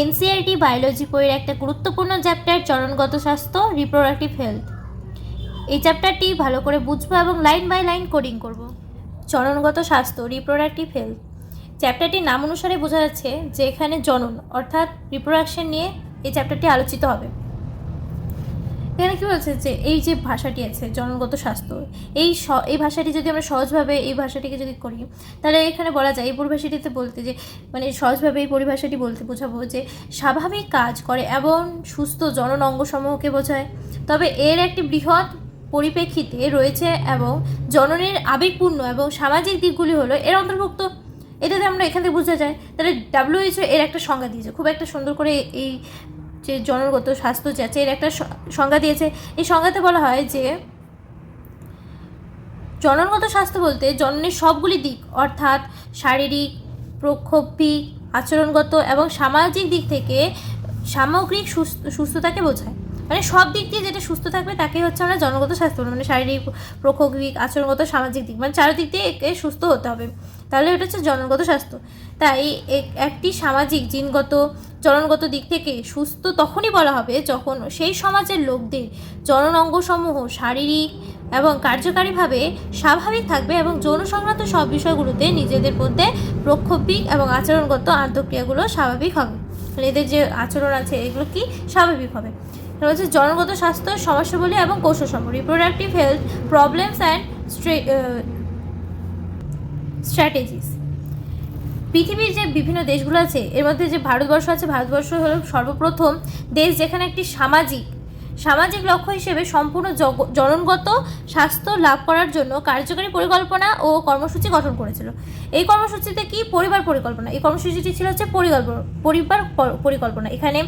NCERT biology বইয়ের একটা গুরুত্বপূর্ণ চ্যাপ্টার জননগত স্বাস্থ্য, রিপ্রোডাক্টিভ হেলথ। এই চ্যাপ্টারটি ভালো করে বুঝবো এবং লাইন বাই লাইন কোডিং করব। জননগত স্বাস্থ্য, রিপ্রোডাক্টিভ হেলথ চ্যাপ্টারটির নাম অনুসারে বোঝা যাচ্ছে যে এখানে জনন অর্থাৎ রিপ্রোডাকশন নিয়ে এই চ্যাপ্টারটি আলোচিত হবে। এখানে কী বলছে যে এই যে ভাষাটি আছে জননগত স্বাস্থ্য, এই ভাষাটি যদি আমরা সহজভাবে এই ভাষাটিকে যদি করি তাহলে এখানে বলা যায় এই পরিভাষাটিতে বলতে যে মানে সহজভাবে এই পরিভাষাটি বলতে বোঝাবো যে স্বাভাবিক কাজ করে এবং সুস্থ জনন অঙ্গসমূহকে বোঝায়। তবে এর একটি বৃহৎ পরিপ্রেক্ষিতে রয়েছে এবং জননের আবেগপূর্ণ এবং সামাজিক দিকগুলি হলো এর অন্তর্ভুক্ত। এটাতে আমরা এখান থেকে বোঝা যায়। তাহলে WHO এর একটা সংজ্ঞা দিয়েছে, খুব একটা সুন্দর করে এই যে জননগত স্বাস্থ্য যে আছে এর একটা সংজ্ঞা দিয়েছে। এই সংজ্ঞাতে বলা হয় যে জননগত স্বাস্থ্য বলতে জননের সবগুলি দিক অর্থাৎ শারীরিক, প্রক্ষোভিক, আচরণগত এবং সামাজিক দিক থেকে সামগ্রিক সুস্থতাকে বোঝায়। মানে সব দিক দিয়ে যেটা সুস্থ থাকবে তাকে হচ্ছে আমরা জনগত স্বাস্থ্য বলি। মানে শারীরিক, প্রক্ষোভিক, আচরণগত, সামাজিক দিক, মানে চারিদিক দিয়ে একে সুস্থ হতে হবে, তাহলে এটা হচ্ছে জনগত স্বাস্থ্য। তাই একটি সামাজিক জিনগত জননগত দিক থেকে সুস্থ তখনই বলা হবে যখন সেই সমাজের লোকদের জনন অঙ্গসমূহ শারীরিক এবং কার্যকারীভাবে স্বাভাবিক থাকবে এবং যৌন সংক্রান্ত সব বিষয়গুলোতে নিজেদের মধ্যে প্রক্ষোভিক এবং আচরণগত আন্তঃক্রিয়াগুলো স্বাভাবিক হবে। এদের যে আচরণ আছে এগুলো কি স্বাভাবিক হবে। এটা হচ্ছে জনগত স্বাস্থ্য সমস্যাবলী এবং কৌশলসমূহ, reproductive health problems and strategies. পৃথিবীর যে বিভিন্ন দেশগুলো আছে এর মধ্যে যে ভারতবর্ষ আছে, ভারতবর্ষ হলো সর্বপ্রথম দেশ যেখানে একটি সামাজিক লক্ষ্য হিসেবে সম্পূর্ণ জননগত স্বাস্থ্য লাভ করার জন্য কার্যকরী পরিকল্পনা ও কর্মসূচি গঠন করেছিল। এই কর্মসূচিতে কি পরিবার পরিকল্পনা, এই কর্মসূচিটি ছিল হচ্ছে পরিবার পরিকল্পনা। এখানে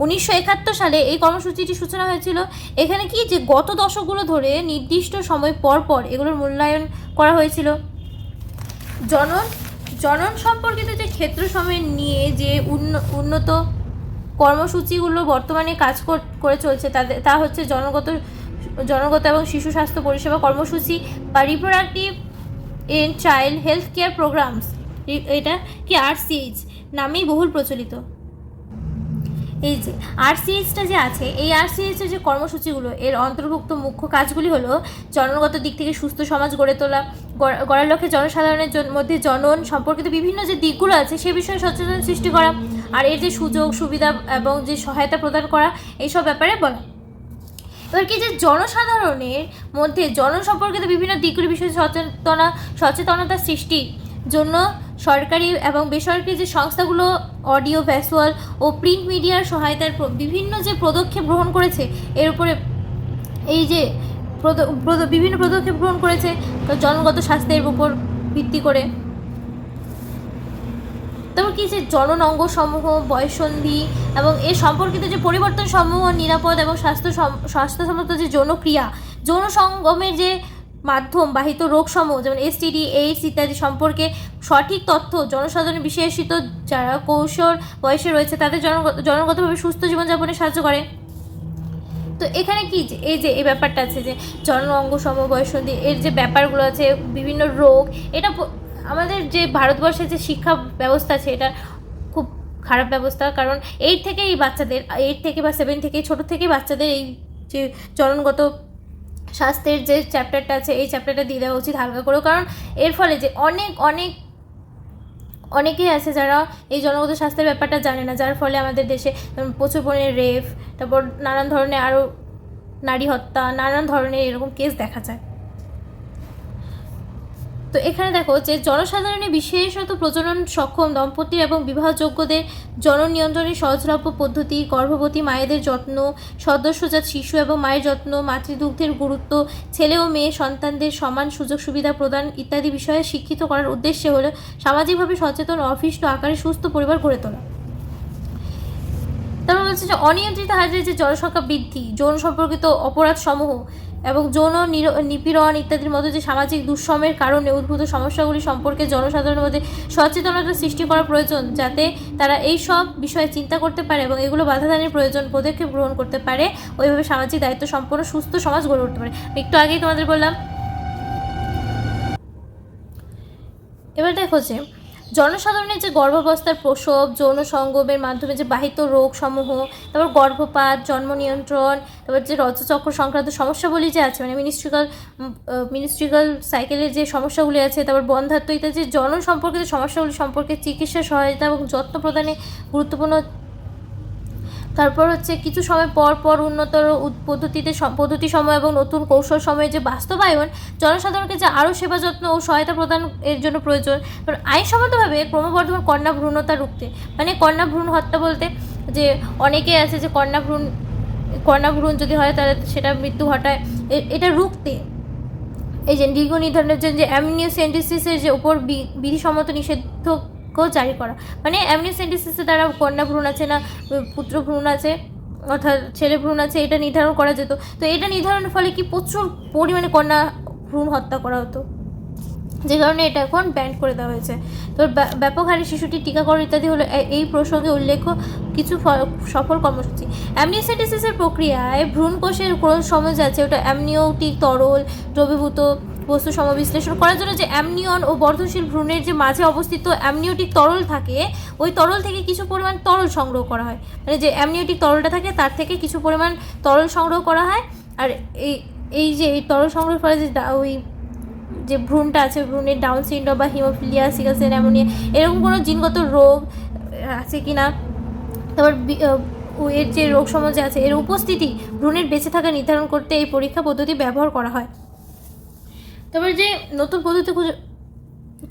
1971 সালে এই কর্মসূচিটি সূচনা হয়েছিল। এখানে কি যে গত দশকগুলো ধরে নির্দিষ্ট সময় পর পর এগুলোর মূল্যায়ন করা হয়েছিল। জনন সম্পর্কিত যে ক্ষেত্র সময় নিয়ে যে উন্নত কর্মসূচিগুলো বর্তমানে কাজ করে চলছে তা হচ্ছে জনগত এবং শিশু স্বাস্থ্য পরিষেবা কর্মসূচি বা reproductive and child health care programmes, এটা কি RCH নামেই বহুল প্রচলিত। এই যে RCHটা যে আছে এই RCHের যে কর্মসূচিগুলো এর অন্তর্ভুক্ত মুখ্য কাজগুলি হলো জননগত দিক থেকে সুস্থ সমাজ গড়ার লক্ষ্যে জনসাধারণের মধ্যে জনন সম্পর্কিত বিভিন্ন যে দিকগুলো আছে সে বিষয়ে সচেতনতা সৃষ্টি করা, আর এর যে সুযোগ সুবিধা এবং যে সহায়তা প্রদান করা এইসব ব্যাপারে বলা। এবার কি যে জনসাধারণের মধ্যে জনন সম্পর্কিত বিভিন্ন দিকগুলি বিষয়ে সচেতনতা সৃষ্টির জন্য সরকারি এবং বেসরকারি যে সংস্থাগুলো অডিও, ভিজুয়াল ও প্রিন্ট মিডিয়ার সহায়তার বিভিন্ন যে পদক্ষেপ গ্রহণ করেছে এর উপরে এই যে বিভিন্ন পদক্ষেপ গ্রহণ করেছে জনগত স্বাস্থ্যের উপর ভিত্তি করে। তারপর কি যে জনন অঙ্গসমূহ, বয়ঃসন্ধি এবং এর সম্পর্কিত যে পরিবর্তন সমূহ, নিরাপদ এবং স্বাস্থ্যসম্মত যে যৌনক্রিয়া, যৌন সঙ্গমের যে মাধ্যম বাহিত রোগসমূহ যেমন STD, AIDS ইত্যাদি সম্পর্কে সঠিক তথ্য জনসাধারণের বিশেষিত যারা কৈশোর বয়সে রয়েছে তাদের জনগতভাবে সুস্থ জীবনযাপনে সাহায্য করে। তো এখানে কি যে এই ব্যাপারটা আছে যে জনন অঙ্গসমূহ, বয়ঃসন্ধি এর যে ব্যাপারগুলো আছে, বিভিন্ন রোগ, এটা আমাদের যে ভারতবর্ষের যে শিক্ষা ব্যবস্থা আছে এটা খুব খারাপ ব্যবস্থা। কারণ 8 থেকে বা 7 থেকে ছোটো থেকেই বাচ্চাদের এই যে জননগত স্বাস্থ্যের যে চ্যাপ্টারটা আছে এই চ্যাপ্টারটা দিয়ে দেওয়া উচিত হালকা করেও। কারণ এর ফলে যে অনেকেই আছে যারা এই জনগত স্বাস্থ্যের ব্যাপারটা জানে না, যার ফলে আমাদের দেশে প্রচুর পরিমাণে রেপ, তারপর নানান ধরনের আরও নারী হত্যা, নানান ধরনের এরকম কেস দেখা যায়। তো এখানে দেখো যে জনসাধারণের বিশেষত প্রজনন সক্ষম দম্পতি এবং বিবাহযোগ্যদের জনন নিয়ন্ত্রণের সহজলভ্য পদ্ধতি, গর্ভবতী মায়েদের যত্ন, সদ্যজাত শিশু এবং মায়ের যত্ন, মাতৃদুগ্ধের গুরুত্ব, ছেলে ও মেয়ে সন্তানদের সমান সুযোগ সুবিধা প্রদান ইত্যাদি বিষয়ে শিক্ষিত করার উদ্দেশ্যে হলো সামাজিকভাবে সচেতন অফিষ্ট আকারে সুস্থ পরিবার গড়ে তোলা। তারপর বলছে যে অনিয়ন্ত্রিত হারে যে জনসংখ্যা বৃদ্ধি, যৌন সম্পর্কিত অপরাধ সমূহ এবং যৌন নিপীড়ন ইত্যাদির মতো যে সামাজিক দুঃসময়ের কারণে উদ্ভূত সমস্যাগুলি সম্পর্কে জনসাধারণের মধ্যে সচেতনতা সৃষ্টি করা প্রয়োজন, যাতে তারা এই সব বিষয়ে চিন্তা করতে পারে এবং এগুলো বাধাদানের প্রয়োজন পদক্ষেপ গ্রহণ করতে পারে, ওইভাবে সামাজিক দায়িত্ব সম্পন্ন সুস্থ সমাজ গড়ে উঠতে পারে। একটু আগেই তোমাদের বললাম। এবার দেখো যে জনসাধারণের যে গর্ভাবস্থার প্রসব, যৌন সঙ্গমের মাধ্যমে যে বাহিত রোগসমূহ, তারপর গর্ভপাত, জন্ম নিয়ন্ত্রণ, তারপর যে রজচক্র সংক্রান্ত সমস্যাগুলি যে আছে, মানে মিনিস্ট্রিয়াল সাইকেলের যে সমস্যাগুলি আছে, তারপর বন্ধ্যাত্ব ইত্যাদি যে জন সম্পর্কিত সমস্যাগুলি সম্পর্কে চিকিৎসা সহায়তা এবং যত্ন প্রদানে গুরুত্বপূর্ণ। তারপর হচ্ছে কিছু সময় পর পর উন্নতর পদ্ধতি সময় এবং নতুন কৌশল সময়ে যে বাস্তবায়ন জনসাধারণকে যে আরও সেবা যত্ন ও সহায়তা প্রদান এর জন্য প্রয়োজন। আইনসম্মতভাবে ক্রমবর্ধমান কন্যা ভ্রূণতা রুখতে, মানে কন্যা ভ্রূণ হত্যা বলতে যে অনেকে আছে যে কন্যা ভ্রূণ যদি হয় তাহলে সেটা মৃত্যু ঘটায়, এটা রুখতে এই যে লিঙ্গ নির্ধারণের জন্য যে অ্যামনিওসেন্টেসিসের যে উপর বিধিসম্মত নিষেধাজ্ঞা জারি করা, মানে অ্যামনিওসেন্টেসিসের দ্বারা কন্যা ভ্রূণ আছে না পুত্র ভ্রূণ আছে অর্থাৎ ছেলে ভ্রূণ আছে এটা নির্ধারণ করা যেত। তো এটা নির্ধারণের ফলে কি প্রচুর পরিমাণে কন্যা ভ্রূণ হত্যা করা হতো, যে কারণে এটা এখন ব্যান করে দেওয়া হয়েছে। তো ব্যাপক হারে শিশুটির টিকাকরণ ইত্যাদি হলো এই প্রসঙ্গে উল্লেখ্য কিছু সফল কর্মসূচি। অ্যামনিওসেন্টেসিসের প্রক্রিয়ায় ভ্রূণকোষের কোন সময় আছে ওটা অ্যামনিওটিক তরল দ্রবীভূত বস্তু সমবিশ্লেষণ করার জন্য যে অ্যামনিয়ন ও বর্ধনশীল ভ্রূণের যে মাঝে অবস্থিত অ্যামনিওটিক তরল থাকে, ওই তরল থেকে কিছু পরিমাণ তরল সংগ্রহ করা হয়, মানে যে অ্যামনিওটিক তরলটা থাকে তার থেকে কিছু পরিমাণ তরল সংগ্রহ করা হয়। আর এই যে এই তরল সংগ্রহের ফলে যে ওই যে ভ্রূণটা আছে, ভ্রূণের ডাউন সিনড্রোম বা হিমোফিলিয়া, সিকেল সেল অ্যানিমিয়া এরকম কোনো জিনগত রোগ আছে কি না, তারপর এর যে রোগ সমাজে আছে এর উপস্থিতি ভ্রূণের বেঁচে থাকা নির্ধারণ করতে এই পরীক্ষা পদ্ধতি ব্যবহার করা হয়। তারপর যে নতুন পদ্ধতি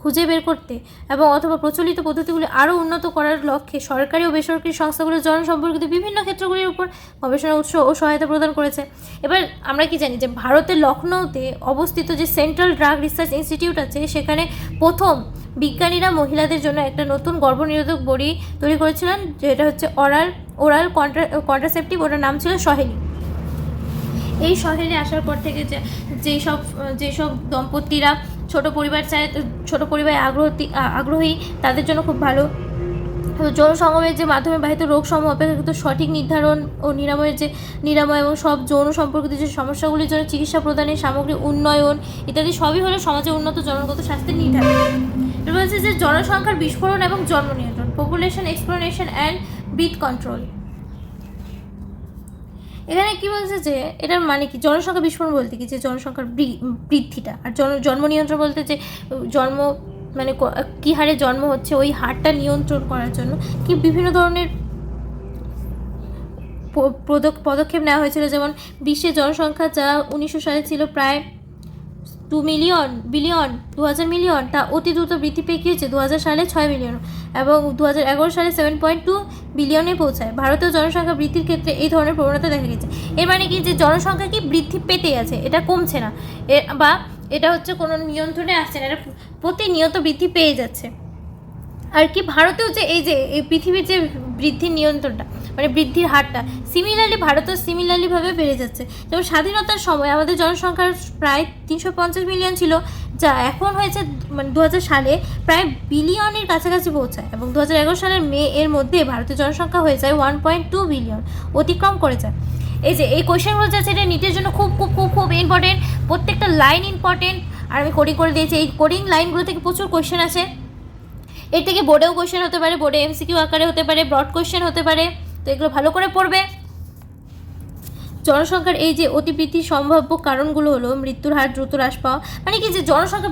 খুঁজে বের করতে এবং অথবা প্রচলিত পদ্ধতিগুলি আরও উন্নত করার লক্ষ্যে সরকারি ও বেসরকারি সংস্থাগুলি জনসম্পর্কিত বিভিন্ন ক্ষেত্রগুলির উপর গবেষণা উৎস ও সহায়তা প্রদান করেছে। এবার আমরা কি জানি যে ভারতের লখনৌতে অবস্থিত যে সেন্ট্রাল ড্রাগ রিসার্চ ইনস্টিটিউট আছে, সেখানে প্রথম বিজ্ঞানীরা মহিলাদের জন্য একটা নতুন গর্ভনিরোধক বড়ি তৈরি করেছিলেন, যেটা হচ্ছে ওরাল কন্ট্রাসেপটিভ, ওটার নাম ছিল সহেলি। এই সহেলি আসার পর থেকে যেসব দম্পতিরা ছোট পরিবারে আগ্রহী তাদের জন্য খুব ভালো। যৌন সঙ্গমের যে মাধ্যমে বাহিত রোগসমূহ অপেক্ষাকৃত সঠিক নির্ধারণ ও নিরাময় এবং সব যৌন সম্পর্কিত যে সমস্যাগুলির জন্য চিকিৎসা প্রদানের সামগ্রী উন্নয়ন ইত্যাদি সবই হলো সমাজে উন্নত জনগত স্বাস্থ্যের নির্ধারণ। এটা বলছে যে জনসংখ্যার বিস্ফোরণ এবং জন্ম নিয়ন্ত্রণ, population exploration and birth control. এখানে কি বলছে যে এটার মানে কি, জনসংখ্যা বিস্ফোরণ বলতে কি যে জনসংখ্যার বৃদ্ধিটা, আর জন্ম নিয়ন্ত্রণ বলতে যে জন্ম মানে কী হারে জন্ম হচ্ছে ওই হারটা নিয়ন্ত্রণ করার জন্য কি বিভিন্ন ধরনের পদক্ষেপ নেওয়া হয়েছিল। যেমন বিশ্বের জনসংখ্যা যা 1900 সালে ছিল প্রায় 2000 মিলিয়ন, তা অতি দ্রুত বৃদ্ধি পেয়ে গিয়েছে 2000 সালে 6 মিলিয়ন এবং 2011 সালে 7.2 বিলিয়নে পৌঁছায়। ভারতীয় জনসংখ্যা বৃদ্ধির ক্ষেত্রে এই ধরনের প্রবণতা দেখা গেছে। এর মানে কি যে জনসংখ্যা কি বৃদ্ধি পেতেই আছে, এটা কমছে না, বা এটা হচ্ছে কোনো নিয়ন্ত্রণে আসছে না, এটা প্রতিনিয়ত বৃদ্ধি পেয়ে যাচ্ছে। আর কি ভারতেও যে এই পৃথিবীর যে বৃদ্ধির নিয়ন্ত্রণটা মানে বৃদ্ধির হারটা ভারতেও সিমিলারলিভাবে বেড়ে যাচ্ছে। যেমন স্বাধীনতার সময় আমাদের জনসংখ্যার প্রায় 350 মিলিয়ন ছিল, যা এখন হয়েছে মানে 2000 সালে প্রায় বিলিয়নের কাছাকাছি পৌঁছায় এবং 2011 সালের মে এর মধ্যে ভারতের জনসংখ্যা হয়ে যায় 1.2 বিলিয়ন, অতিক্রম করে যায়। এই কোয়েশ্চেনগুলো যাচ্ছে এটা নিটের জন্য খুব খুব খুব খুব ইম্পর্টেন্ট, প্রত্যেকটা লাইন ইম্পর্টেন্ট। আর আমি কোডিং করে দিয়েছি, এই কোডিং লাইনগুলো থেকে প্রচুর কোয়েশ্চেন আছে। এর থেকে বোর্ডেও কোয়েশ্চেন হতে পারে, বোর্ডে এমসিকিউ আকারে হতে পারে, ব্রড কোয়েশ্চেন হতে পারে, তো এগুলো ভালো করে পড়বে। জনসংখ্যার এই যে অতিবৃদ্ধির সম্ভাব্য কারণগুলো হলো মৃত্যুর হার দ্রুত হ্রাস পাওয়া, মানে কি যে জনসংখ্যা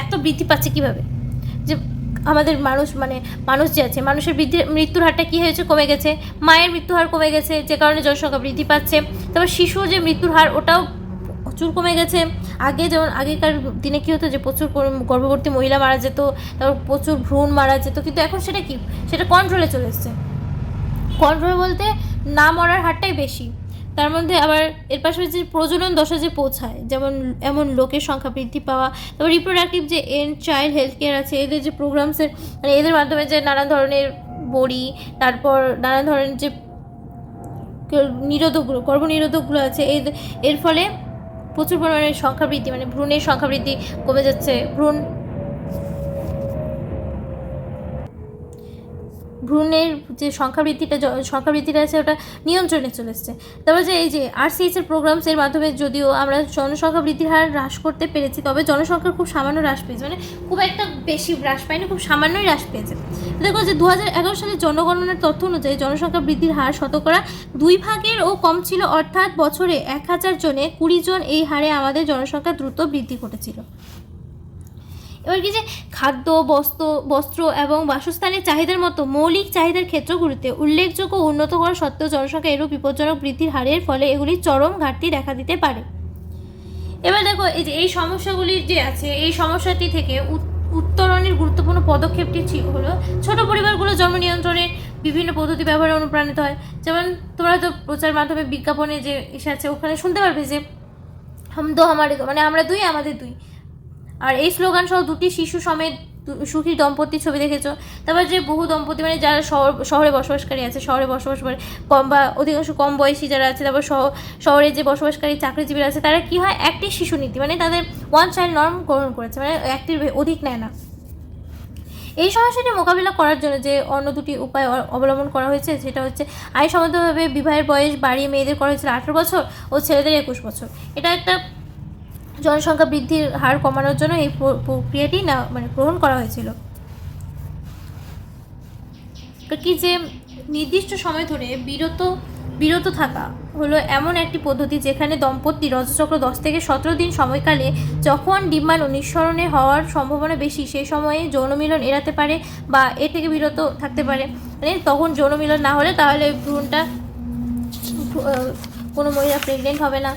এত বৃদ্ধি পাচ্ছে কীভাবে, যে আমাদের মানুষ যে আছে মানুষের মৃত্যুর হারটা কী হয়েছে, কমে গেছে, মায়ের মৃত্যুর হার কমে গেছে যে কারণে জনসংখ্যা বৃদ্ধি পাচ্ছে। তারপর শিশুর যে মৃত্যুর হার ওটাও প্রচুর কমে গেছে। যেমন আগেকার দিনে কী হতো যে প্রচুর গর্ভবতী মহিলা মারা যেত, তারপর প্রচুর ভ্রূণ মারা যেত, কিন্তু এখন সেটা কন্ট্রোলে চলে এসছে। কন্ট্রোল বলতে না মরার হারটাই বেশি। তার মধ্যে আবার এর পাশাপাশি প্রজনন দশা যে পৌঁছায়, যেমন এমন লোকের সংখ্যা বৃদ্ধি পাওয়া, তারপর রিপ্রোডাক্টিভ যে চাইল্ড হেলথ কেয়ার আছে, এদের যে প্রোগ্রামসের মানে এদের মাধ্যমে যে নানান ধরনের বড়ি, তারপর নানান ধরনের যে গর্ভনিরোধকগুলো আছে, এর ফলে প্রচুর পরিমাণে সংখ্যা বৃদ্ধি মানে ভ্রূণের সংখ্যা বৃদ্ধি কমে যাচ্ছে। ভ্রূণের যে সংখ্যা বৃদ্ধিটা আছে ওটা নিয়ন্ত্রণে চলে এসছে। তারপরে যে এই যে RCH এর প্রোগ্রামস এর মাধ্যমে যদিও আমরা জনসংখ্যা বৃদ্ধির হার হ্রাস করতে পেরেছি, তবে জনসংখ্যার খুব সামান্য হ্রাস পেয়েছে, মানে খুব একটা বেশি হ্রাস পায়নি, খুব সামান্যই হ্রাস পেয়েছে। দেখো যে 2011 সালে জনগণনার তথ্য অনুযায়ী জনসংখ্যা বৃদ্ধির হার শতকরা 2 ও কম ছিল, অর্থাৎ বছরে 1000 জনে 20 জন এই হারে আমাদের জনসংখ্যা দ্রুত বৃদ্ধি ঘটেছিল। এবার কি যে খাদ্য, বস্ত্র এবং বাসস্থানের চাহিদার মতো মৌলিক চাহিদার ক্ষেত্রগুলিতে উল্লেখযোগ্য উন্নত করা সত্ত্বেও জনসংখ্যা এরূপ বিপজ্জনক বৃদ্ধির হারের ফলে এগুলি চরম ঘাটতি দেখা দিতে পারে। এবার দেখো এই যে এই সমস্যাগুলি যে আছে, এই সমস্যাটি থেকে উত্তরণের গুরুত্বপূর্ণ পদক্ষেপটি হলো ছোট পরিবারগুলো জন্ম নিয়ন্ত্রণের বিভিন্ন পদ্ধতি ব্যবহারে অনুপ্রাণিত হয়। যেমন তোমরা তো প্রচার মাধ্যমে বিজ্ঞাপনে যে এসে আছে ওখানে শুনতে পারবে যে হাম দো হামারে দো, মানে আমরা দুই আমাদের দুই। আর এই স্লোগান সহ 2টি শিশু সমেত সুখী দম্পতির ছবি দেখেছো। তারপর যে বহু দম্পতি, মানে যারা শহরে বসবাসকারী আছে, শহরে বসবাস করে কম বা অধিকাংশ কম বয়সী যারা আছে, তারপর শহরে যে বসবাসকারী চাকরিজীবীরা আছে, তারা কি হয় একটি শিশু নীতি, মানে তাদের 1 চাইল্ড নর্ম গ্রহণ করেছে, মানে একটির অধিক নেয় না। এই সমস্যাটি মোকাবিলা করার জন্য যে অন্য 2টি উপায় অবলম্বন করা হয়েছে সেটা হচ্ছে আইনসম্মতভাবে বিবাহের বয়স বাড়িয়ে মেয়েদের করা হয়েছিল 18 বছর ও ছেলেদের 21 বছর। এটা একটা জনসংখ্যা বৃদ্ধির হার কমানোর জন্য এই প্রক্রিয়াটি গ্রহণ করা হয়েছিল। কি যে নির্দিষ্ট সময় ধরে বিরত থাকা হলো এমন একটি পদ্ধতি যেখানে দম্পতি রজচক্র 10 থেকে 17 দিন সময়কালে যখন ডিম্বাণু নিঃসরণে হওয়ার সম্ভাবনা বেশি সেই সময়ে যৌন মিলন এড়াতে পারে বা এ থেকে বিরত থাকতে পারে। মানে তখন যৌন মিলন না হলে তাহলে ভ্রূণটা কোনো মহিলা প্রেগনেন্ট হবে না।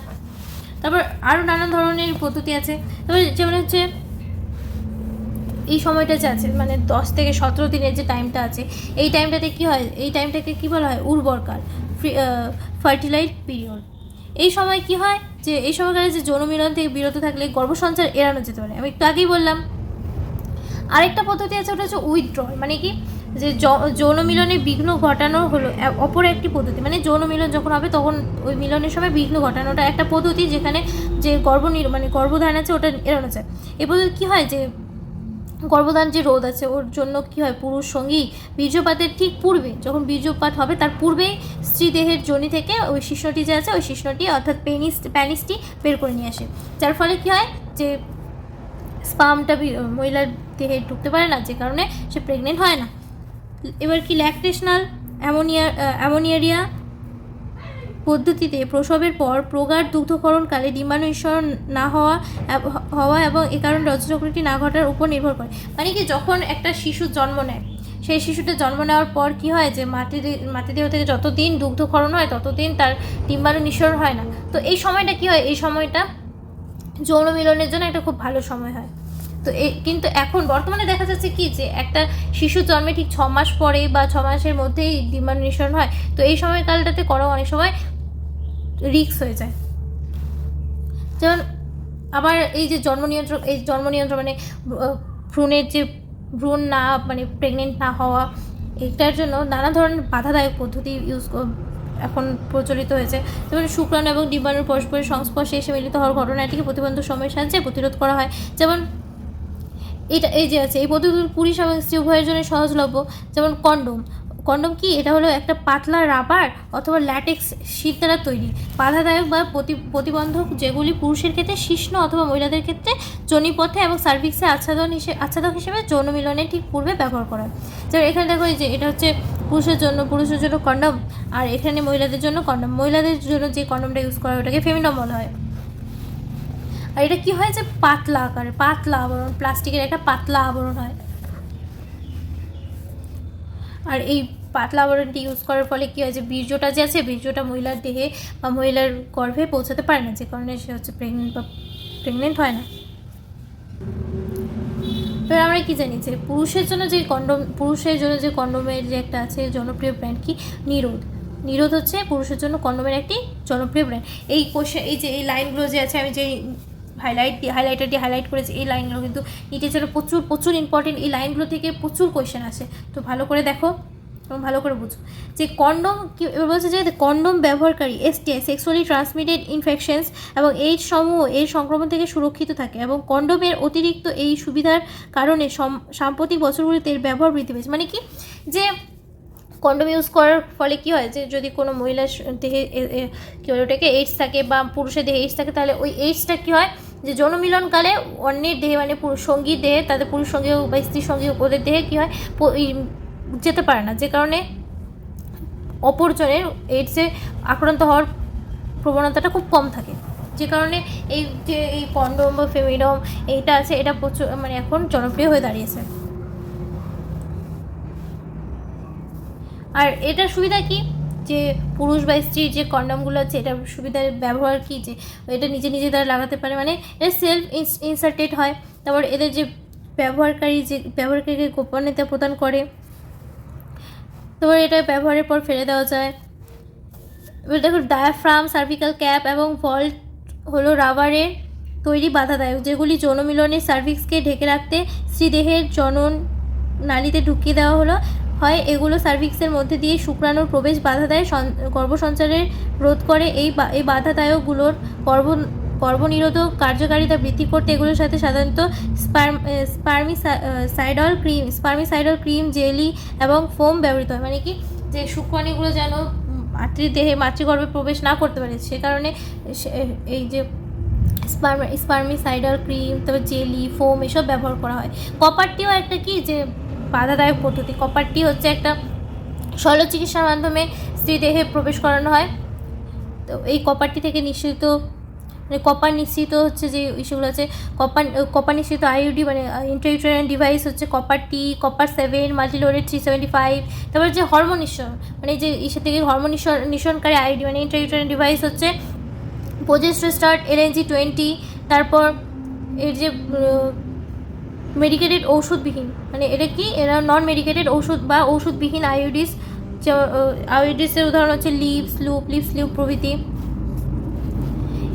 তারপর আরও নানান ধরনের পদ্ধতি আছে। তারপর যেমন হচ্ছে এই সময়টা যে আছে, মানে 10 থেকে 17 দিনের যে টাইমটা আছে, এই টাইমটাতে কী হয়, এই টাইমটাকে কী বলা হয়, উর্বরকাল, ফার্টিলাইট পিরিয়ড। এই সময় কি হয় যে এই সময়কালে যে যৌন মিলন থেকে বিরত থাকলে গর্ভসঞ্চার এড়ানো যেতে পারে। আমি একটু আগেই বললাম। আরেকটা পদ্ধতি আছে, ওটা হচ্ছে উইথড্রল, মানে কি যে যৌন মিলনে বিঘ্ন ঘটানো হলো অপর একটি পদ্ধতি। মানে যৌন মিলন যখন হবে তখন ওই মিলনের সময় বিঘ্ন ঘটানোটা একটা পদ্ধতি যেখানে যে গর্ভধারণ আছে ওটা এড়ানো যায়। এই পদ্ধতি কী হয় যে গর্ভধারণ যে রোধ আছে ওর জন্য কী হয়, পুরুষ সঙ্গী বীর্যপাতের ঠিক পূর্বে, যখন বীর্যপাত হবে তার পূর্বেই স্ত্রী দেহের যোনি থেকে ওই শিশ্নটি যে আছে ওই শিশ্নটি অর্থাৎ প্যানিসটি বের করে নিয়ে আসে, যার ফলে কী হয় যে স্পামটা মহিলার দেহে ঢুকতে পারে না, যে কারণে সে প্রেগনেন্ট হয় না। এবার কি ল্যাকটেশনাল অ্যামোনিয়ারিয়া পদ্ধতিতে প্রসবের পর প্রগাঢ় দুগ্ধকরণকালে ডিম্বাণু নিঃসরণ না হওয়া এবং এ কারণে রজচক্রটি না ঘটার উপর নির্ভর করে। মানে কি যখন একটা শিশু জন্ম নেয়, সেই শিশুটা জন্ম নেওয়ার পর কি হয় যে মাতৃদেহ থেকে যতদিন দুগ্ধকরণ হয় ততদিন তার ডিম্বাণু নিঃসরণ হয় না। তো এই সময়টা কি হয়, এই সময়টা যৌন মিলনের জন্য একটা খুব ভালো সময় হয়। তো কিন্তু এখন বর্তমানে দেখা যাচ্ছে কি যে একটা শিশু জন্মে ঠিক 6 মাস পরে বা 6 মাসের মধ্যেই ডিম্বাণু নিঃসরণ হয়। তো এই সময়কালটাতে করা অনেক সময় রিস্ক হয়ে যায়। যেমন আবার এই যে জন্ম নিয়ন্ত্রণ মানে ভ্রূণের যে ভ্রূণ না প্রেগনেন্ট না হওয়া, এটার জন্য নানা ধরনের বাধাদায়ক পদ্ধতি এখন প্রচলিত হয়েছে। যেমন শুক্রাণু এবং ডিম্বাণুর পরস্পরের সংস্পর্শে এসে মিলিত হওয়ার ঘটনাটিকে প্রতিবন্ধক সময়ের সাহায্যে প্রতিরোধ করা হয়। যেমন এই যে আছে এই পদ্ধতি পুরুষ এবং স্ত্রী উভয়ের জন্য সহজলভ্য। যেমন কন্ডম কি, এটা হলো একটা পাতলা রাবার অথবা ল্যাটেক্স শীট দ্বারা তৈরি বাধাদায়ক বা প্রতিবন্ধক, যেগুলি পুরুষের ক্ষেত্রে শিশ্ন অথবা মহিলাদের ক্ষেত্রে যোনিপথে এবং সার্ভিক্সে আচ্ছাদক হিসেবে যৌন মিলনের ঠিক পূর্বে ব্যবহার করা হয়। যেমন এখানে দেখো যে এটা হচ্ছে পুরুষের জন্য কন্ডম, আর এখানে মহিলাদের জন্য কন্ডম। মহিলাদের জন্য যে কন্ডমটা ইউজ করা হয় ওটাকে ফেমিনম বলা হয়। আর এটা কী হয় যে পাতলা আবরণ, প্লাস্টিকের একটা পাতলা আবরণ হয়। আর এই পাতলা আবরণটি ইউজ করার ফলে কী হয় যে বীর্যটা যে আছে, বীর্যটা মহিলার দেহে বা মহিলার গর্ভে পৌঁছাতে পারে না, যে কারণে সে হচ্ছে প্রেগনেন্ট হয় না। এবার আমরা কি জানি যে পুরুষের জন্য যে কন্ডোমের যে একটা আছে জনপ্রিয় ব্র্যান্ড কি, নিরোধ হচ্ছে পুরুষের জন্য কন্ডোমের একটি জনপ্রিয় ব্র্যান্ড। এই যে এই লাইনগুলো যে আছে, আমি যে হাইলাইটার দিয়ে হাইলাইট করেছি, এই লাইনগুলো কিন্তু নিটে ছিল প্রচুর ইম্পর্টেন্ট। এই লাইনগুলো থেকে প্রচুর কোয়েশ্চেন আসে, তো ভালো করে দেখো এবং ভালো করে বুঝো যে কন্ডোম কি। এবার বলছে যে কন্ডোম ব্যবহারকারী STI সেক্সুয়ালি ট্রান্সমিটেড ইনফেকশনস এবং এইডস সমূহ এর সংক্রমণ থেকে সুরক্ষিত থাকে, এবং কন্ডোমের অতিরিক্ত এই সুবিধার কারণে সাম্প্রতিক বছরগুলিতে এর ব্যবহার বৃদ্ধি পেয়েছে। মানে কি যে কন্ডোম ইউজ করার ফলে কী হয় যে যদি কোনো মহিলার দেহে কী বলে ওটাকে এইডস থাকে বা পুরুষের দেহে এইডস থাকে, তাহলে ওই এইডসটা কী হয় যে যৌন মিলনকালে অন্যের দেহে মানে সঙ্গীর দেহে, তাদের পুরুষ সঙ্গী হোক বা স্ত্রীর সঙ্গী হোক, ওদের দেহে কী হয় যেতে পারে না, যে কারণে অপরজনের এইডসে আক্রান্ত হওয়ার প্রবণতাটা খুব কম থাকে। যে কারণে এই যে এই কন্ডোম বা ফেমিডম এইটা আছে, এটা প্রচুর মানে এখন জনপ্রিয় হয়ে দাঁড়িয়েছে। আর এটার সুবিধা কি, যে পুরুষ বা স্ত্রীর যে কন্ডমগুলো আছে এটার সুবিধার ব্যবহার কি, যে এটা নিজে নিজে তারা লাগাতে পারে, মানে এটা সেলফ ইনসার্টেড হয়। তারপর এদের যে ব্যবহারকারীকে গোপনীয়তা প্রদান করে, তারপর এটা ব্যবহারের পর ফেলে দেওয়া যায়। এবার দেখো, ডায়াফ্রাম, সার্ভিক্যাল ক্যাপ এবং ভল্ট হলো রাবারের তৈরি বাধাদায়ক, যেগুলি যৌন মিলনের সার্ভিক্সকে ঢেকে রাখতে শ্রীদেহের জনন নালীতে ঢুকিয়ে দেওয়া হয়। এগুলো সার্ভিক্সের মধ্যে দিয়ে শুক্রাণুর প্রবেশ বাধা দেয়, গর্ভসঞ্চারের রোধ করে। এই বাধাদায়কগুলোর গর্ভনিরোধক কার্যকারিতা বৃদ্ধি করতে এগুলোর সাথে সাধারণত স্পার্মিসাইডল ক্রিম, জেলি এবং ফোম ব্যবহৃত হয়। মানে কি, যে শুক্রাণুগুলো যেন মাতৃগর্ভে প্রবেশ না করতে পারে, সে কারণে এই যে স্পার্মিসাইডাল ক্রিম, তারপর জেলি, ফোম এসব ব্যবহার করা হয়। কপারটিও একটা কি যে বাধাদায়ক পদ্ধতি। কপারটি হচ্ছে একটা শল্য চিকিৎসার মাধ্যমে স্ত্রী দেহে প্রবেশ করানো হয়। তো এই কপারটি থেকে নিঃসৃত মানে কপার নিঃসৃত হচ্ছে যে ইস্যুগুলো আছে, কপার নিঃসৃত আইইউডি মানে ইন্ট্রাইউটেরাইন ডিভাইস হচ্ছে কপার-T, কপার-7, মাল্টিলোডেড 375। তারপর যে হরমোন নিঃসরণ মানে যে ইসে থেকে হরমোন নিঃসরণকারী আইইডি মানে ইন্ট্রাইউটেরাইন ডিভাইস হচ্ছে প্রোজেস্টেরন LNG-20। তারপর এর যে মেডিকেটেড ঔষধবিহীন মানে এটা কি, এরা নন মেডিকেটেড ওষুধ বা ওষুধবিহীন আইওডিসের উদাহরণ হচ্ছে লিপস লুপ প্রভৃতি।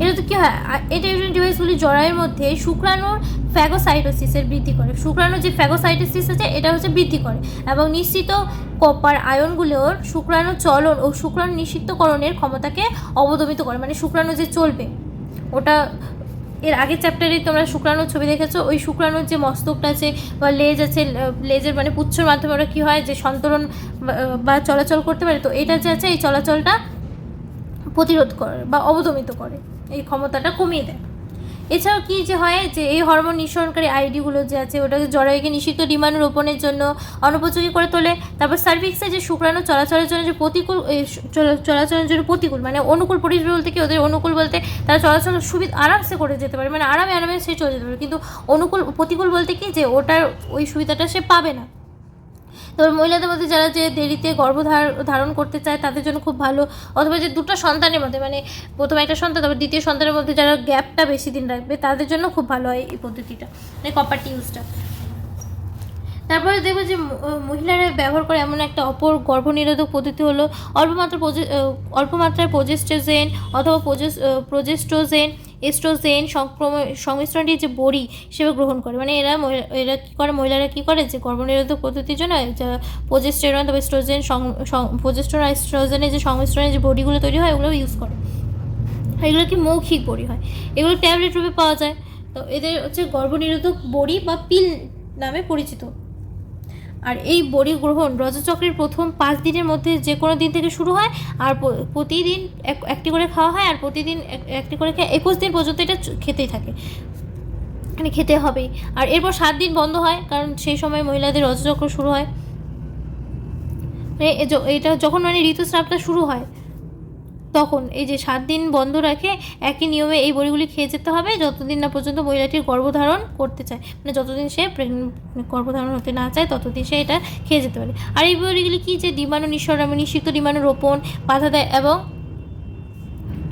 এটা তো কী হয়, ইন্ট্রাইউটেরাইন ডিভাইসগুলি জরায়ুর মধ্যে শুক্রাণুর ফ্যাগোসাইটোসিসের বৃদ্ধি করে। শুক্রাণুর যে ফ্যাগোসাইটোসিস আছে এটা হচ্ছে বৃদ্ধি করে এবং নিশ্চিত কপার আয়নগুলোর শুক্রাণু চলন ও শুক্রাণু নিষিক্তকরণের ক্ষমতাকে অবদমিত করে। মানে শুক্রাণু যে চলবে ওটা, এর আগের চ্যাপ্টারে তোমরা শুক্রাণুর ছবি দেখেছো, ওই শুক্রাণুর যে মস্তকটা আছে বা লেজ আছে, লেজের মানে পুচ্ছর মাধ্যমে ওরা কী হয় যে সন্তরণ বা চলাচল করতে পারে। তো এটা যে আছে এই চলাচলটা প্রতিরোধ করে বা অবদমিত করে, এই ক্ষমতাটা কমিয়ে দেয়। এছাড়াও কি যে হয় যে এই হরমোন নিঃসরণকারী আইডিগুলো যে আছে ওটাকে জরায়ুকে নিষিক্ত ডিম্বাণু রোপণের জন্য অনুপযোগী করে তোলে। তারপর সার্ভিক্সে যে শুক্রাণু চলাচলের জন্য যে চলাচলের জন্য প্রতিকূল মানে অনুকূল পরিবেশ বলতে কি, ওদের অনুকূল বলতে তারা চলাচল সুবিধা আরামসে করে যেতে পারে, মানে আরামে সে চলে যেতে পারে। কিন্তু প্রতিকূল বলতে কি, যে ওটার ওই সুবিধাটা সে পাবে না। তবে মহিলাদের মধ্যে যারা যে দেরিতে ধারণ করতে চায় তাদের জন্য খুব ভালো, অথবা যে দুটো সন্তানের মধ্যে মানে প্রথম একটা সন্তান তারপর দ্বিতীয় সন্তানের মধ্যে যারা গ্যাপটা বেশি দিন রাখবে তাদের জন্য খুব ভালো হয় এই পদ্ধতিটা, মানে কপারটি ইউজটা। তারপরে দেখবো যে মহিলারা ব্যবহার করে এমন একটা অপর গর্ভনিরোধক পদ্ধতি হলো অল্পমাত্রায় প্রোজেস্টেজেন অথবা প্রোজেস্ট্রোজেন এস্ট্রোজেন সংমিশ্রণটি যে বড়ি হিসেবে গ্রহণ করে। মানে এরা কী করে, মহিলারা কী করে যে গর্ভনিরোধক পদ্ধতির জন্য প্রোজেস্টেরন তবে এস্ট্রোজেন প্রোজেস্টেরন আর এস্ট্রোজেনের যে সংমিশ্রণে যে বড়িগুলো তৈরি হয় ওগুলো ইউজ করে। এগুলো কি মৌখিক বড়ি হয়, এগুলো ট্যাবলেট রূপে পাওয়া যায়। তো এদের হচ্ছে গর্ভনিরোধক বড়ি বা পিল নামে পরিচিত। আর এই বড়ি গ্রহণ রজচক্রের প্রথম 5 দিনের মধ্যে যে কোনো দিন থেকে শুরু হয়, আর প্রতিদিন একটি করে খাওয়া হয়, আর প্রতিদিন একটি করে খেয়ে 21 দিন পর্যন্ত এটা খেতেই থাকে, মানে খেতে হবেই। আর এরপর 7 দিন বন্ধ হয়, কারণ সেই সময় মহিলাদের রজচক্র শুরু হয়। মানে এটা যখন মানে ঋতুস্রাবটা শুরু হয় তখন এই যে 7 দিন বন্ধ রাখে একই নিয়মে এই বড়িগুলি খেয়ে যেতে হবে যতদিন না পর্যন্ত মহিলাটির গর্ভধারণ করতে চায়, মানে যতদিন সে গর্ভধারণ হতে না চায় ততদিন সে এটা খেয়ে যেতে পারে। আর এই বড়িগুলি কি যে ডিম্বাণু নিঃসরণ নিষিক্ত ডিম্বাণু রোপণ বাধা দেয় এবং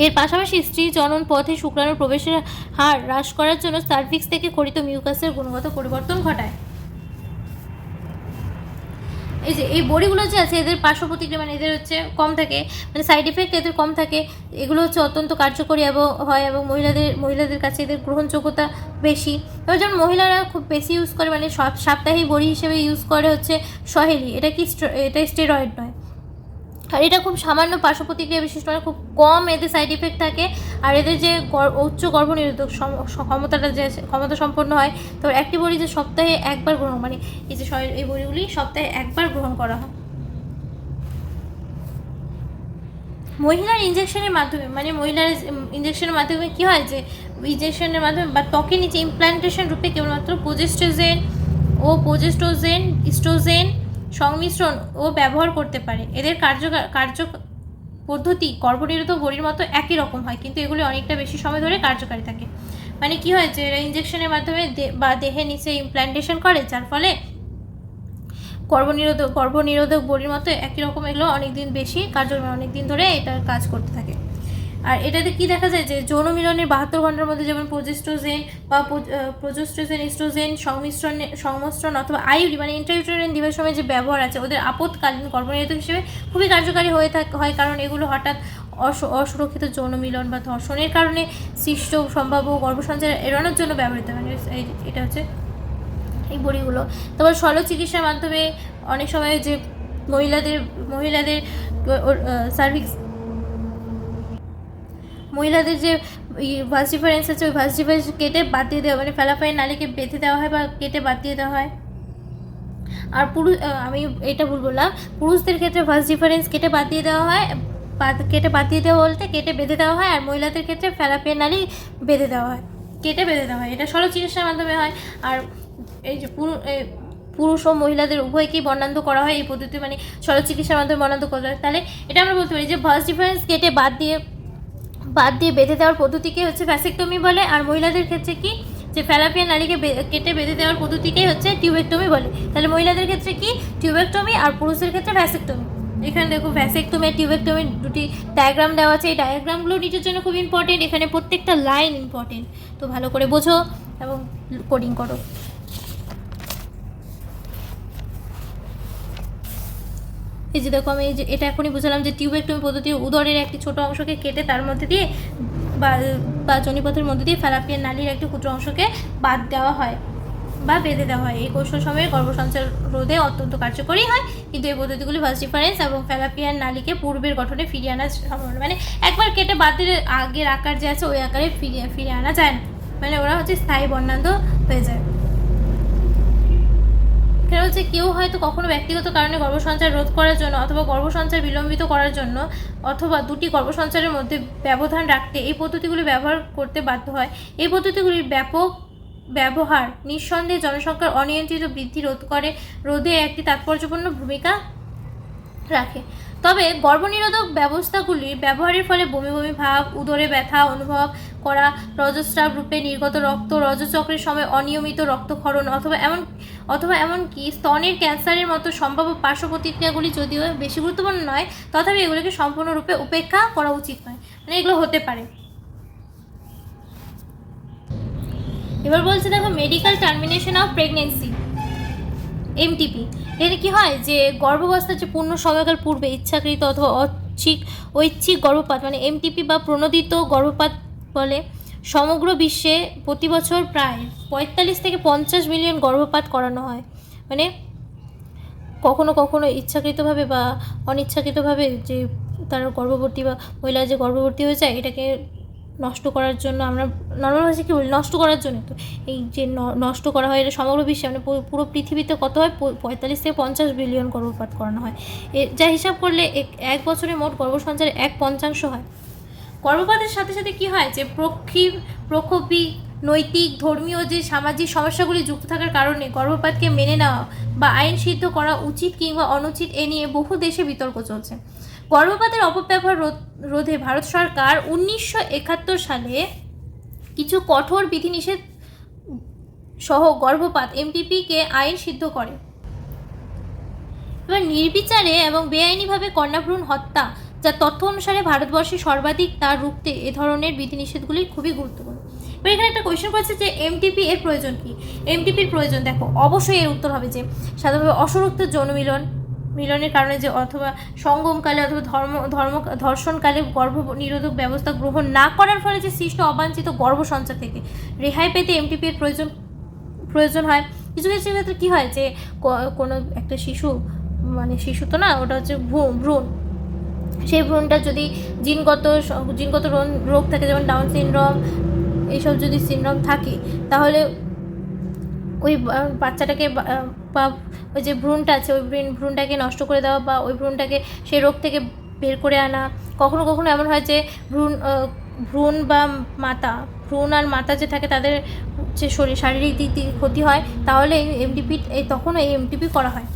এর পাশাপাশি স্ত্রী জনন পথে শুক্রাণুর প্রবেশের হার হ্রাস করার জন্য সার্ভিক্স থেকে খরিত মিউকাসের গুণগত পরিবর্তন ঘটায়। এই যে এই বড়িগুলো যে আছে এদের পার্শ্ব প্রতিক্রিয়া মানে এদের হচ্ছে কম থাকে, মানে সাইড এফেক্ট এদের কম থাকে। এগুলো হচ্ছে অত্যন্ত কার্যকরী এবং মহিলাদের কাছে এদের গ্রহণযোগ্যতা বেশি। এবার যেমন মহিলারা খুব বেশি ইউজ করে মানে সাপ্তাহিক বড়ি হিসেবে ইউজ করে হচ্ছে সহেলি। এটা স্টেরয়েড নয়, আর এটা খুব সামান্য পার্শ্ব প্রতিক্রিয়া বিশিষ্ট, মানে খুব কম এদের সাইড এফেক্ট থাকে। আর এদের যে উচ্চ গর্ভনিরোধক ক্ষমতাটা যে ক্ষমতা সম্পন্ন হয়। তো একটি বড়ি যে সপ্তাহে একবার গ্রহণ মানে এই যে এই বড়িগুলি সপ্তাহে একবার গ্রহণ করা হয়। মহিলার ইঞ্জেকশনের মাধ্যমে, মানে মহিলার ইঞ্জেকশনের মাধ্যমে কী হয় যে ইঞ্জেকশনের মাধ্যমে বা ত্বকের নিচে ইমপ্ল্যান্টেশন রূপে কেবলমাত্র প্রোজেস্টোজেন ইস্ট্রোজেন সংমিশ্রণ ও ব্যবহার করতে পারে। এদের কার্য পদ্ধতি গর্ভনিরোধক বড়ির মতো একই রকম হয়, কিন্তু এগুলি অনেকটা বেশি সময় ধরে কার্যকারী থাকে। মানে কী হয় যে এরা ইঞ্জেকশনের মাধ্যমে বা দেহের নিচে ইমপ্ল্যান্টেশন করে, যার ফলে গর্ভনিরোধক বড়ির মতো একই রকম এগুলো অনেক দিন বেশি কার্যকর, অনেক দিন ধরে এটার কাজ করতে থাকে। আর এটাতে কি দেখা যায় যে যৌন মিলনের 72 ঘন্টার মধ্যে যেমন প্রোজেস্টোজেন ইস্ট্রোজেন সংমিশ্রণ অথবা আইউডি মানে ইন্ট্রাইউটেরাইন ডিভাইস সময় যে ব্যবহার আছে, ওদের আপৎকালীন গর্ভনিরোধক হিসেবে খুবই কার্যকারী হয়, কারণ এগুলো হঠাৎ অসুরক্ষিত যৌন মিলন বা ধর্ষণের কারণে সৃষ্ট সম্ভাব্য গর্ভসঞ্চার এড়ানোর জন্য ব্যবহৃত হয়। এটা হচ্ছে এই বড়িগুলো। তারপর শল্য চিকিৎসার মাধ্যমে অনেক সময় যে মহিলাদের যে ভাস ডিফারেন্স আছে, ওই ভাস ডিফারেন্স কেটে বাদ দিয়ে দেওয়া, মানে ফ্যালাফাইন নালীকে বেঁধে দেওয়া হয় বা কেটে বাদ দিয়ে দেওয়া হয়। আর আমি এটা বললাম, পুরুষদের ক্ষেত্রে ভাস ডিফারেন্স কেটে বাদ দিয়ে দেওয়া হয়, বলতে কেটে বেঁধে দেওয়া হয়। আর মহিলাদের ক্ষেত্রে ফ্যালাফাইন নালী বেঁধে দেওয়া হয়, কেটে বেঁধে দেওয়া হয়। এটা শল্য চিকিৎসার মাধ্যমে হয়। আর এই যে পুরুষ ও মহিলাদের উভয়কেই বর্ণাঢ্য করা হয় এই পদ্ধতি, মানে শল্য চিকিৎসার মাধ্যমে বর্ণাঢ্য করা হয়। তাহলে এটা আমরা বলতে পারি যে ভাস ডিফারেন্স কেটে বাদ দিয়ে বেঁধে দেওয়ার পদ্ধতিকে হচ্ছে ভ্যাসেক্টমি বলে। আর মহিলাদের ক্ষেত্রে কি, যে ফ্যালাপিয়ান নালীকে কেটে বেঁধে দেওয়ার পদ্ধতিকেই হচ্ছে টিউবেক্টমি বলে। তাহলে মহিলাদের ক্ষেত্রে কি টিউবেক্টমি, আর পুরুষদের ক্ষেত্রে ভ্যাসেক্টমি। এখানে দেখো ভ্যাসেক্টমি আর টিউবেক্টমির দুটি ডায়াগ্রাম দেওয়া আছে। এই ডায়াগ্রামগুলো নিজের জন্য খুব ইম্পর্টেন্ট, এখানে প্রত্যেকটা লাইন ইম্পর্টেন্ট, তো ভালো করে বোঝো এবং কোডিং করো। এই যে দেখো আমি এটা এখনই বুঝলাম যে টিউবেক্টমি পদ্ধতি উদরের একটি ছোট অংশকে কেটে তার মধ্যে দিয়ে বা যোনিপথের মধ্যে দিয়ে ফ্যালাপিয়ান নালীর একটি ক্ষুদ্র অংশকে বাদ দেওয়া হয় বা বেঁধে দেওয়া হয়। এই কৌশল সময়ে গর্ভসঞ্চার রোধে অত্যন্ত কার্যকরী হয়, কিন্তু এই পদ্ধতিগুলি ভাস ডিফারেন্স এবং ফ্যালাপিয়ান নালীকে পূর্বের গঠনে ফিরিয়ে আনা সম্ভব, মানে একবার কেটে বাদ দিলে আগের আকার যে আছে ওই আকারে ফিরিয়ে আনা যায় না, মানে ওরা হচ্ছে স্থায়ী বর্ণাঢ্য হয়ে যায়। সেটা হচ্ছে কেউ হয়তো কখনো ব্যক্তিগত কারণে গর্ভসঞ্চার রোধ করার জন্য অথবা গর্ভসঞ্চার বিলম্বিত করার জন্য অথবা দুটি গর্ভসঞ্চারের মধ্যে ব্যবধান রাখতে এই পদ্ধতিগুলি ব্যবহার করতে বাধ্য হয়। এই পদ্ধতিগুলির ব্যাপক ব্যবহার নিঃসন্দেহে জনসংখ্যার অনিয়ন্ত্রিত বৃদ্ধি রোধে একটি তাৎপর্যপূর্ণ ভূমিকা রাখে। তবে গর্ভনিরোধক ব্যবস্থাগুলির ব্যবহারের ফলে বমি ভাব, উদরে ব্যথা অনুভব করা, রজস্রাব রূপে নির্গত রক্ত, রজচক্রের সময় অনিয়মিত রক্তক্ষরণ অথবা এমনকি স্তনের ক্যান্সারের মতো সম্ভাব্য পার্শ্ব প্রতিক্রিয়াগুলি যদিও বেশি গুরুত্বপূর্ণ নয়, তথাপি এগুলিকে সম্পূর্ণরূপে উপেক্ষা করা উচিত নয়, মানে এগুলো হতে পারে। এবার বলছে দেখো medical termination of pregnancy, MTP. এর কি হয় যে গর্ভাবস্থার যে পূর্ণ সময়কাল পূর্বে ইচ্ছাকৃত অথবা ঐচ্ছিক গর্ভপাত, মানে এমটিপি বা প্রণোদিত গর্ভপাত বলে। সমগ্র বিশ্বে প্রতি বছর প্রায় 45 থেকে 50 মিলিয়ন গর্ভপাত করানো হয়, মানে কখনো কখনো ইচ্ছাকৃতভাবে বা অনিচ্ছাকৃতভাবে যে তার গর্ভবতী বা মহিলা যে গর্ভবতী হয়ে যায় এটাকে নষ্ট করার জন্য, আমরা নর্মাল ভাষায় কী বলি, নষ্ট করার জন্য। তো এই যে নষ্ট করা হয় এটা সমগ্র বিশ্বে, মানে পুরো পৃথিবীতে কত হয়, 45 থেকে 50 বিলিয়ন গর্ভপাত করানো হয়। যা হিসাব করলে এক বছরে মোট গর্ভসঞ্চারের 1/5 হয়। গর্ভপাতের সাথে সাথে কী হয় যে প্রক্ষোভী নৈতিক, ধর্মীয় যে সামাজিক সমস্যাগুলি যুক্ত থাকার কারণে গর্ভপাতকে মেনে নেওয়া বা আইন সিদ্ধ করা উচিত কিংবা অনুচিত এ নিয়ে বহু দেশে বিতর্ক চলছে। গর্ভপাতের অপব্যবহার রোধে ভারত সরকার 1971 সালে কিছু কঠোর বিধিনিষেধ সহ গর্ভপাত এমটিপিকে আইন সিদ্ধ করে। এবার নির্বিচারে এবং বেআইনিভাবে কন্যাভ্রূণ হত্যা, যা তথ্য অনুসারে ভারতবর্ষে সর্বাধিক, তা রুখতে এ ধরনের বিধিনিষেধগুলি খুবই গুরুত্বপূর্ণ। এবার এখানে একটা কোয়েশ্চেন করছে যে এমটিপি এর প্রয়োজন কি। এমটিপির প্রয়োজন দেখো অবশ্যই এর উত্তর হবে যে সাধারণত অসুরক্ষিত যৌন মিলনের কারণে যে অথবা সঙ্গমকালে অথবা ধর্ষণকালে গর্ভনিরোধক ব্যবস্থা গ্রহণ না করার ফলে যে সৃষ্ট অবাঞ্ছিত গর্ভসঞ্চার থেকে রেহাই পেতে এমটিপি এর প্রয়োজন হয়। কিছু কিছু ক্ষেত্রে কী হয় যে কোনো একটা শিশু, মানে শিশু তো না, ওটা হচ্ছে ভ্রূণ, সেই ভ্রূণটা যদি জিনগত রোগ থাকে, যেমন ডাউন সিনড্রোম, এইসব যদি সিনড্রোম থাকে, তাহলে ওই বাচ্চাটাকে বা ওই যে ভ্রূণটা আছে ওই ভ্রূণটাকে নষ্ট করে দেওয়া বা ওই ভ্রূণটাকে সেই রোগ থেকে বের করে আনা। কখনো কখনো এমন হয় যে ভ্রূণ বা মাতা, ভ্রূণ আর মাতা যে থাকে তাদের যে শারীরিক দিক থেকে ক্ষতি হয়, তাহলে তখনও এই এমটিপি করা হয়।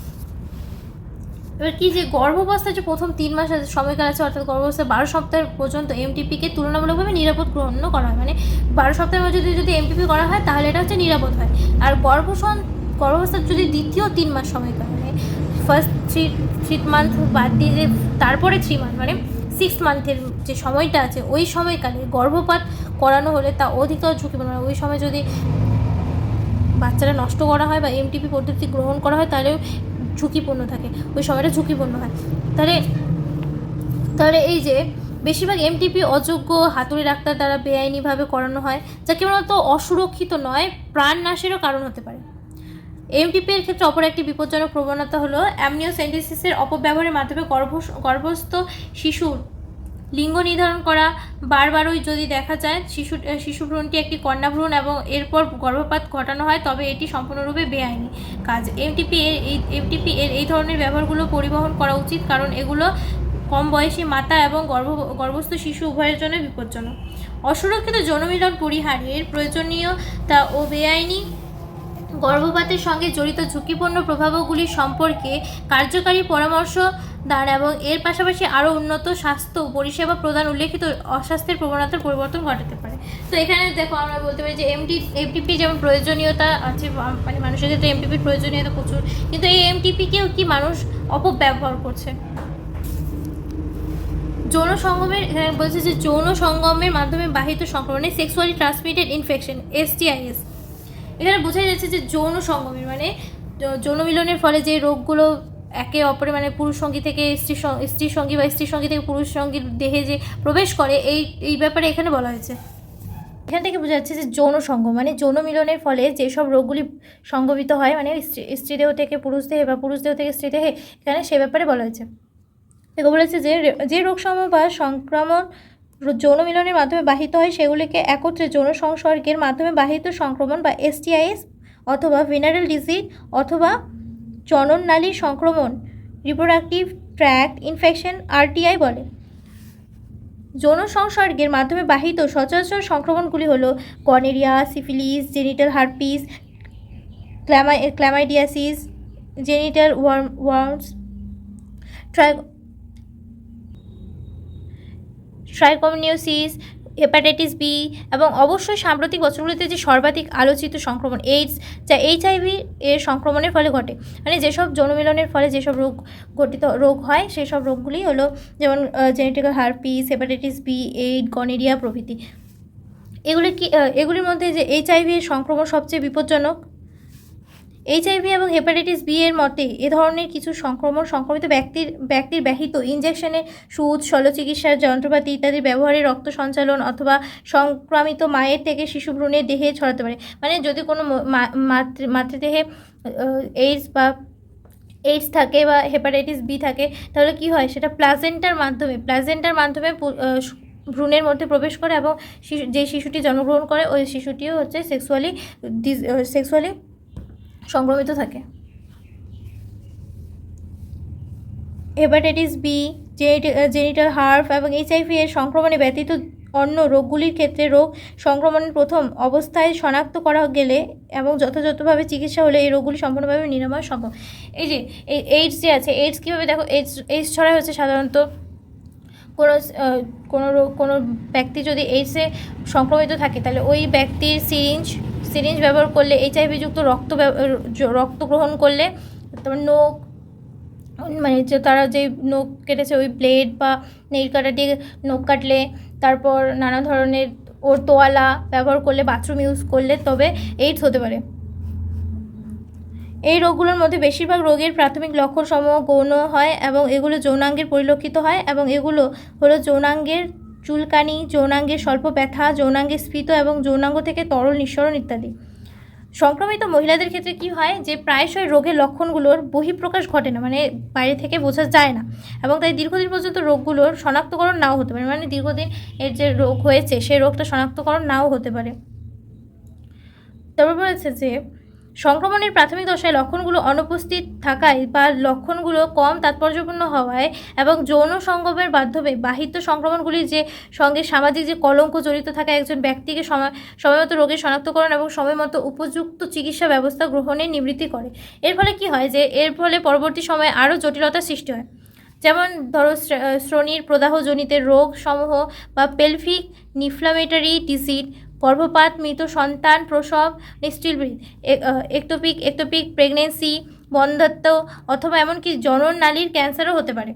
এবার কি যে গর্ভাবস্থায় যে প্রথম 3 মাস সময়কাল আছে, অর্থাৎ গর্ভাবস্থায় 12 সপ্তাহ পর্যন্ত এমটিপিকে তুলনামূলকভাবে নিরাপদ গ্রহণ করা হয়। মানে 12 সপ্তাহের মধ্যে যদি এমটিপি করা হয় তাহলে এটা হচ্ছে নিরাপদ হয়। আর গর্ভাবস্থার যদি দ্বিতীয় 3 মাস সময়কাল, মানে ফার্স্ট 3 মান্থ বাদ দিয়ে যে তারপরে 3 মান্থ মানে 6 মান্থের যে সময়টা আছে, ওই সময়কালে গর্ভপাত করানো হলে তা অধিকতর ঝুঁকিপূর্ণ। ওই সময় যদি বাচ্চারা নষ্ট করা হয় বা এমটিপি পদ্ধতি গ্রহণ করা হয় তাহলেও ঝুঁকিপূর্ণ থাকে, ওই সময়টা ঝুঁকিপূর্ণ হয়। তাহলে এই যে বেশিরভাগ এমটিপি অযোগ্য হাতুড়ি ডাক্তার দ্বারা বেআইনিভাবে করানো হয়, যা কেবলমাত্র অসুরক্ষিত নয়, প্রাণনাশেরও কারণ হতে পারে। এমটিপি এর ক্ষেত্রে অপর একটি বিপজ্জনক প্রবণতা হলো অ্যামনিওসেন্টেসিসের অপব্যবহারের মাধ্যমে গর্ভস্থ শিশুর লিঙ্গ নির্ধারণ করা। বারবারই যদি দেখা যায় শিশু ভ্রূণটি একটি কন্যা ভ্রূণ এবং এরপর গর্ভপাত ঘটানো হয়, তবে এটি সম্পূর্ণরূপে বেআইনি কাজ। এমটিপি এর এই ধরনের ব্যবহারগুলো পরিবহন করা উচিত, কারণ এগুলো কম বয়সী মাতা এবং গর্ভস্থ শিশু উভয়ের জন্য বিপজ্জনক। অসুরক্ষিত যৌনমিলন পরিহারের প্রয়োজনীয়তা ও বেআইনি গর্ভপাতের সঙ্গে জড়িত ঝুঁকিপূর্ণ প্রভাবগুলি সম্পর্কে কার্যকারী পরামর্শ দান এবং এর পাশাপাশি আরও উন্নত স্বাস্থ্য পরিষেবা প্রদান উল্লেখিত অস্বাস্থ্যের প্রবণতার পরিবর্তন ঘটাতে পারে। তো এখানে দেখো আমরা বলতে পারি যে এমটিপি যেমন প্রয়োজনীয়তা আছে, মানে মানুষের ক্ষেত্রে এমটিপির প্রয়োজনীয়তা প্রচুর, কিন্তু এই এমটিপিকেও কি মানুষ অপব্যবহার করছে। যৌন সঙ্গমের, এখানে বলছে যে যৌন সঙ্গমের মাধ্যমে বাহিত সংক্রমণে সেক্সুয়ালি ট্রান্সমিটেড ইনফেকশন STIs। এখানে বোঝা যাচ্ছে যে যৌন সঙ্গমের মানে যৌন মিলনের ফলে যে রোগগুলো একে অপরে, মানে পুরুষ সঙ্গী থেকে স্ত্রী সঙ্গী বা স্ত্রী সঙ্গী থেকে পুরুষ সঙ্গীর দেহে যে প্রবেশ করে, এই ব্যাপারে এখানে বলা হয়েছে। এখান থেকে বোঝা যাচ্ছে যে যৌন সঙ্গম মানে যৌন মিলনের ফলে যেসব রোগগুলি সংঘটিত হয়, মানে স্ত্রী দেহ থেকে পুরুষ দেহে বা পুরুষ দেহ থেকে স্ত্রী দেহে, এখানে সে ব্যাপারে বলা হয়েছে। দেখো বলেছে যে রোগসমূহ বা সংক্রমণ যৌন মিলনের মাধ্যমে বাহিত হয় সেগুলিকে একত্রে যৌন সংসর্গের মাধ্যমে বাহিত সংক্রমণ বা STIs অথবা ভেনারেল ডিজিজ অথবা জনননালী সংক্রমণ রিপ্রোডাক্টিভ ট্র্যাক্ট ইনফেকশন RTI বলে। যৌন সংসর্গের মাধ্যমে বাহিত সচরাচর সংক্রমণগুলি হলো gonorrhoea, syphilis, genital herpes, chlamydiasis, genital worms, trichomoniasis, hepatitis B এবং অবশ্যই সাম্প্রতিক বছরগুলিতে যে সর্বাধিক আলোচিত সংক্রমণ AIDS, যা HIV এর সংক্রমণের ফলে ঘটে। মানে যেসব যৌনমিলনের ফলে যেসব রোগ হয় সেই সব রোগগুলি হলো যেমন genetical herpes, hepatitis B, AIDS, gonorrhoea প্রভৃতি। এগুলির মধ্যে যে HIV এর সংক্রমণ সবচেয়ে বিপজ্জনক। HIV এবং হেপাটাইটিস B এর মতে এ ধরনের কিছু সংক্রমিত ব্যক্তির ব্যহিত ইনজেকশনের সুদ, শল্যচিকিৎসার যন্ত্রপাতি ইত্যাদির ব্যবহারে রক্ত সঞ্চালন অথবা সংক্রামিত মায়ের থেকে শিশু ভ্রূণের দেহে ছড়াতে পারে। মানে যদি কোনো মাতৃদেহে এইডস থাকে বা হেপাটাইটিস B থাকে, তাহলে কি হয়, সেটা প্লাজেন্টার মাধ্যমে ভ্রূণের মধ্যে প্রবেশ করে এবং যে শিশুটি জন্মগ্রহণ করে ওই শিশুটিও হচ্ছে সেক্সুয়ালি সংক্রমিত থাকে। হেপাটাইটিস B, জেনিটাল হার্প এবং HIV এর সংক্রমণে ব্যতীত অন্য রোগগুলির ক্ষেত্রে রোগ সংক্রমণের প্রথম অবস্থায় শনাক্ত করা গেলে এবং যথাযথভাবে চিকিৎসা হলে এই রোগগুলি সম্পূর্ণভাবে নিরাময় সম্ভব। এই যে এইডস যে আছে, এইডস কীভাবে, দেখো এইডস ছড়ায় হচ্ছে সাধারণত কোনো ব্যক্তি যদি এইডসে সংক্রমিত থাকে তাহলে ওই ব্যক্তির সিরিঞ্জ ব্যবহার করলে, HIV যুক্ত রক্ত গ্রহণ করলে, তারপর নখ, মানে যে তারা যে নখ কেটেছে ওই ব্লেড বা নেইল কাটার দিয়ে নখ কাটলে, তারপর নানা ধরনের ওর তোয়ালা ব্যবহার করলে, বাথরুম ইউজ করলে তবে এইডস হতে পারে। এই রোগগুলোর মধ্যে বেশিরভাগ রোগের প্রাথমিক লক্ষণসমূহ গৌণ হয় এবং এগুলো যৌনাঙ্গের পরিলক্ষিত হয় এবং এগুলো হলো যৌনাঙ্গের চুলকানি, যৌনাঙ্গের স্বল্প ব্যথা, যৌনাঙ্গের স্ফীত এবং যৌনাঙ্গ থেকে তরল নিঃসরণ ইত্যাদি। সংক্রমিত মহিলাদের ক্ষেত্রে কি হয় যে প্রায়শই রোগের লক্ষণগুলোর বহিঃপ্রকাশ ঘটে না, মানে বাইরে থেকে বোঝা যায় না, এবং তাই দীর্ঘদিন পর্যন্ত রোগগুলোর শনাক্তকরণ নাও হতে পারে। মানে দীর্ঘদিন এর যে রোগ হয়েছে সেই রোগটা শনাক্তকরণ নাও হতে পারে। তারপর বলেছে যে সংক্রমণের প্রাথমিক দশায় লক্ষণগুলো অনুপস্থিত থাকায় বা লক্ষণগুলো কম তাৎপর্যপূর্ণ হওয়ায় এবং যৌন সঙ্গমের মাধ্যমে বাহিত সংক্রমণগুলির যে সঙ্গে সামাজিক যে কলঙ্ক জড়িত থাকা একজন ব্যক্তিকে সময়মতো রোগের শনাক্তকরণ এবং সময়মতো উপযুক্ত চিকিৎসা ব্যবস্থা গ্রহণের নিবৃত্তি করে। এর ফলে কি হয় যে এর ফলে পরবর্তী সময়ে আরও জটিলতার সৃষ্টি হয়। যেমন ধরো শ্রোণীর প্রদাহজনিত রোগ সমূহ বা পেলভিক ইনফ্লামেটরি ডিজিজ, গর্ভপাত, মৃত সন্তান প্রসব, স্টিলব্রিথ, এক্টোপিক প্রেগনেন্সি, বন্ধ্যাত্ব অথবা এমনকি জননালীর ক্যান্সারও হতে পারে।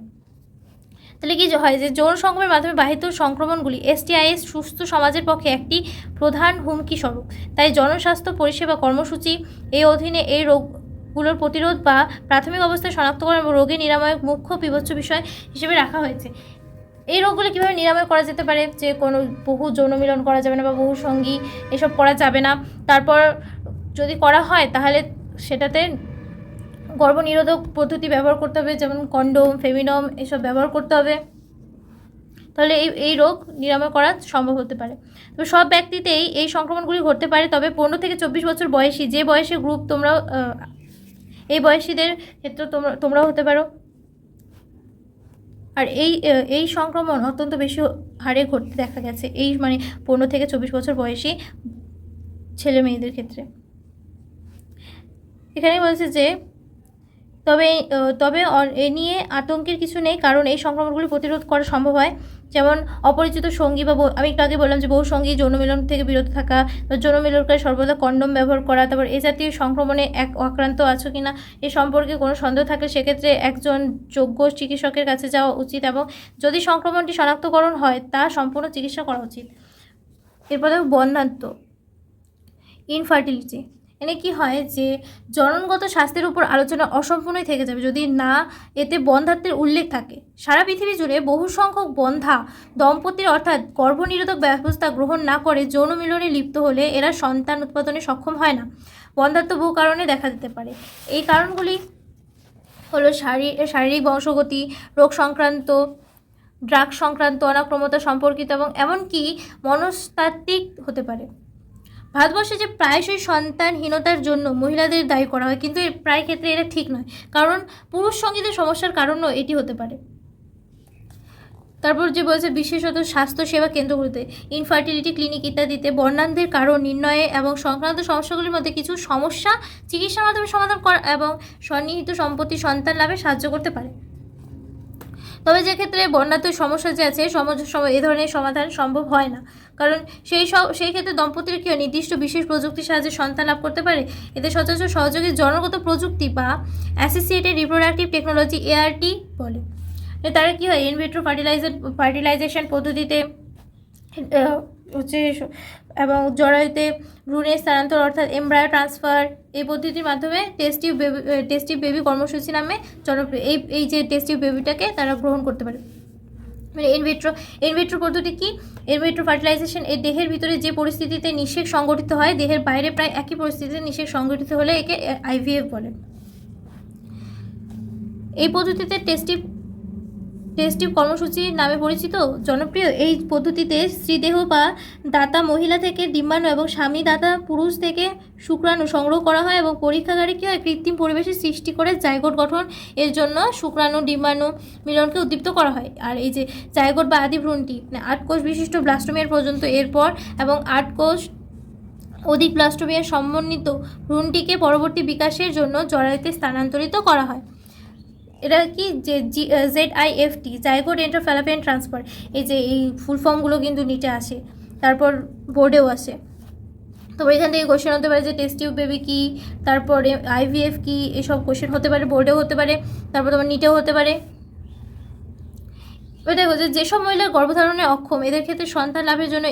তাহলে কি হয় যে যৌন সঙ্গমের মাধ্যমে বাহিত সংক্রমণগুলি STIs সুস্থ সমাজের পক্ষে একটি প্রধান হুমকি স্বরূপ। তাই জনস্বাস্থ্য পরিষেবা কর্মসূচি এই অধীনে এই রোগগুলোর প্রতিরোধ বা প্রাথমিক অবস্থায় শনাক্তকরণ এবং রোগের নিরাময়ের মুখ্য বিবেচ্য বিষয় হিসেবে রাখা হয়েছে। এই রোগগুলি কীভাবে নিরাময় করা যেতে পারে, যে কোনো বহু যৌন মিলন করা যাবে না বা বহু সঙ্গী এসব করা যাবে না। তারপর যদি করা হয় তাহলে সেটাতে গর্ভনিরোধক পদ্ধতি ব্যবহার করতে হবে, যেমন কন্ডোম, ফেমিনম এসব ব্যবহার করতে হবে। তাহলে এই রোগ নিরাময় করা সম্ভব হতে পারে। তো সব ব্যক্তিতেই এই সংক্রমণগুলি ঘটতে পারে, তবে 15 থেকে 24 বছর বয়সী যে বয়সের গ্রুপ তোমরাও এই বয়সীদের ক্ষেত্রে তোমরাও হতে পারো। আর এই সংক্রমণ অত্যন্ত বেশি হারে ঘটতে দেখা গেছে এই 15 থেকে 24 বছর বয়সী ছেলে মেয়েদের ক্ষেত্রে। এখানে বলছে যে তবে এ নিয়ে আতঙ্কের কিছু নেই, কারণ এই সংক্রমণগুলি প্রতিরোধ করা সম্ভব হয়। যেমন অপরিচিত সঙ্গী বা আমি একটু আগে বললাম যে বহু সঙ্গী যৌন মিলন থেকে বিরত থাকা, বা যৌন মিলনকারী সর্বদা কন্ডোম ব্যবহার করা। তারপর এই জাতীয় সংক্রমণে আক্রান্ত আছো কিনা এ সম্পর্কে কোনো সন্দেহ থাকলে সেক্ষেত্রে একজন যোগ্য চিকিৎসকের কাছে যাওয়া উচিত, এবং যদি সংক্রমণটি শনাক্তকরণ হয় তা সম্পূর্ণ চিকিৎসা করা উচিত। এরপরে বন্ধ্যাত্ব, ইনফার্টিলিটি। এনে কি হয় যে জননগত স্বাস্থ্যের উপর আলোচনা অসম্পূর্ণই থেকে যাবে যদি না এতে বন্ধ্যাত্বের উল্লেখ থাকে। সারা পৃথিবী জুড়ে বহু সংখ্যক বন্ধ্যা দম্পতির অর্থাৎ গর্ভনিরোধক ব্যবস্থা গ্রহণ না করে যৌন মিলনে লিপ্ত হলে এরা সন্তান উৎপাদনে সক্ষম হয় না। বন্ধ্যাত্ব বহু কারণে দেখা দিতে পারে। এই কারণগুলি হলো শারীরিক বংশগতি, রোগ সংক্রান্ত, ড্রাগ সংক্রান্ত, অনাক্রমতা সম্পর্কিত এবং এমনকি মনস্তাত্ত্বিক হতে পারে। ভারতবর্ষে যে প্রায়শই সন্তানহীনতার জন্য মহিলাদের দায়ী করা হয়, কিন্তু প্রায় ক্ষেত্রে এটা ঠিক নয়, কারণ পুরুষ সঙ্গীদের সমস্যার কারণও এটি হতে পারে। তারপর যে বলছে বিশেষত স্বাস্থ্যসেবা কেন্দ্রগুলিতে, ইনফার্টিলিটি ক্লিনিক ইত্যাদিতে বর্ণান্ধের কারণ নির্ণয়ে এবং সংক্রান্ত সমস্যাগুলির মধ্যে কিছু সমস্যা চিকিৎসার মাধ্যমে সমাধান করা এবং সন্নিহিত সম্পত্তি সন্তান লাভে সাহায্য করতে পারে। তবে যে ক্ষেত্রে বন্ধ্যাত্বের সমস্যা যে আছে এই ধরনের সমাধান সম্ভব হয় না, কারণ সেই ক্ষেত্রে দম্পতির কেউ নির্দিষ্ট বিশেষ প্রযুক্তির সাহায্যে সন্তান লাভ করতে পারে। এতে সচরাচর সহযোগী জনগত প্রযুক্তি বা অ্যাসোসিয়েটেড রিপ্রোডাক্টিভ টেকনোলজি ART বলে। তারা কী হয় ইনভিট্রো ফার্টিলাইজেশন পদ্ধতিতে হচ্ছে এবং জরায়ুতে ভ্রূণের স্থানান্তর অর্থাৎ এমব্রায়ো ট্রান্সফার এই পদ্ধতির মাধ্যমে টেস্টিভ বেবি কর্মসূচি নামে জনপ্রিয় এই যে টেস্টিভ বেবিটাকে তারা গ্রহণ করতে পারে। ইনভিট্রো পদ্ধতি কি? ইনভিট্রো ফার্টিলাইজেশন এই দেহের ভিতরে যে পরিস্থিতিতে নিষেক সংগঠিত হয় দেহের বাইরে প্রায় একই পরিস্থিতিতে নিষেক সংগঠিত হলে একে IVF বলে। এই পদ্ধতিতে টেস্টিভ কর্মসূচি নামে পরিচিত জনপ্রিয়। এই পদ্ধতিতে স্ত্রীদেহ বা দাতা মহিলা থেকে ডিম্বাণু এবং স্বামী দাতা পুরুষ থেকে শুক্রাণু সংগ্রহ করা হয় এবং পরীক্ষাগারে কী হয় কৃত্রিম পরিবেশের সৃষ্টি করে জাইগোট গঠন এর জন্য শুক্রাণু ডিম্বাণু মিলনকে উদ্দীপ্ত করা হয়। আর এই যে জাইগোট বা আদি ভ্রূণটি 8 কোষ বিশিষ্ট ব্লাস্টোমিয়ার পর্যন্ত এরপর এবং 8 কোষ অধিক ব্লাস্টোমিয়ার সমন্বিত ভ্রূণটিকে পরবর্তী বিকাশের জন্য জরায়ুতে স্থানান্তরিত করা হয়। এটা কি যে ZIFT, জাইগোট ইন্ট্রাফ্যালাপিয়ান ট্রান্সফার। এই যে এই ফুল ফর্মগুলো কিন্তু নিচে আসে, তারপর বোর্ডেও আসে। তো এখান থেকে কোশ্চেন হতে পারে যে টেস্ট টিউব বেবি কী, তারপরে IVF কী, এসব কোশ্চেন হতে পারে, বোর্ডেও হতে পারে, তারপর তোমার নিটেও হতে পারে। দেখো যে যেসব মহিলার গর্ভধারণে অক্ষম এদের ক্ষেত্রে সন্তান লাভের জন্য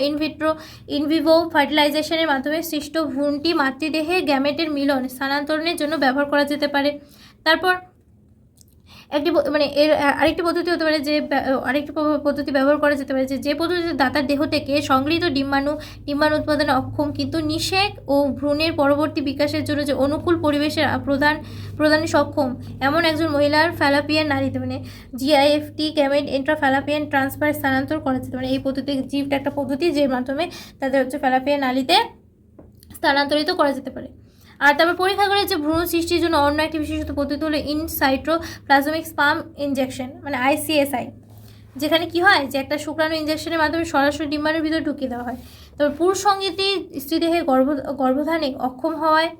ইনভিভো ফার্টিলাইজেশনের মাধ্যমে সৃষ্ট ভ্রূণটি মাতৃদেহে গ্যামেটের মিলন স্থানান্তরণের জন্য ব্যবহার করা যেতে পারে। তারপর এর আরেকটি পদ্ধতি হতে পারে যে আরেকটি পদ্ধতি ব্যবহার করা যেতে পারে যে পদ্ধতিতে দাতার দেহ থেকে সংগৃহীত ডিম্বাণু উৎপাদনে অক্ষম কিন্তু নিষেক ও ভ্রূণের পরবর্তী বিকাশের জন্য যে অনুকূল পরিবেশের প্রদানে সক্ষম এমন একজন মহিলার ফ্যালাপিয়ান নালীতে GIFT গ্যামেট ইন্ট্রাফ্যালাপিয়ান ট্রান্সফার স্থানান্তর করা যেতে পারে। এই পদ্ধতি জিফট একটা পদ্ধতি যে মাধ্যমে তাদের হচ্ছে ফ্যালাপিয়ান নালীতে স্থানান্তরিত করা যেতে পারে। আর তারপর পরীক্ষা করে যে ভ্রূণ সৃষ্টির জন্য অন্য একটি বিশেষত পদ্ধতি হলো ইন সাইট্রো প্লাজমিক স্পার্ম ইনজেকশন, মানে ICSI, যেখানে কি হয় যে একটা শুক্রাণু ইনজেকশনের মাধ্যমে সরাসরি ডিম্বাণুর ভিতরে ঢুকিয়ে দেওয়া হয়। তবে পুরুষ সঙ্গীটি স্ত্রীদেহে গর্ভধানে অক্ষম হওয়ায়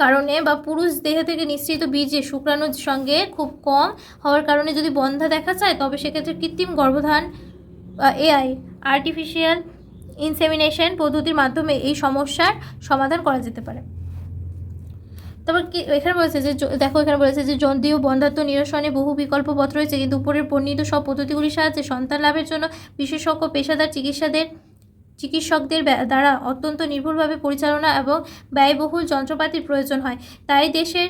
কারণে বা পুরুষ দেহ থেকে নিঃসৃত বীজে শুক্রাণুর সঙ্গে খুব কম হওয়ার কারণে যদি বন্ধ্যা দেখা যায়, তবে সেক্ষেত্রে কৃত্রিম গর্ভধান AI আর্টিফিশিয়াল ইনসেমিনেশন পদ্ধতির মাধ্যমে এই সমস্যার সমাধান করা যেতে পারে। তারপর কি এখানে বলেছে যে দেখো, এখানে বলেছে যে যদিও বন্ধ্যাত্ব নিরসনে বহু বিকল্প পথ রয়েছে, কিন্তু উপরের বর্ণিত সব পদ্ধতিগুলির সাহায্যে সন্তান লাভের জন্য বিশেষজ্ঞ পেশাদার চিকিৎসকদের দ্বারা অত্যন্ত নির্ভুলভাবে পরিচালনা এবং ব্যয়বহুল যন্ত্রপাতির প্রয়োজন হয়। তাই দেশের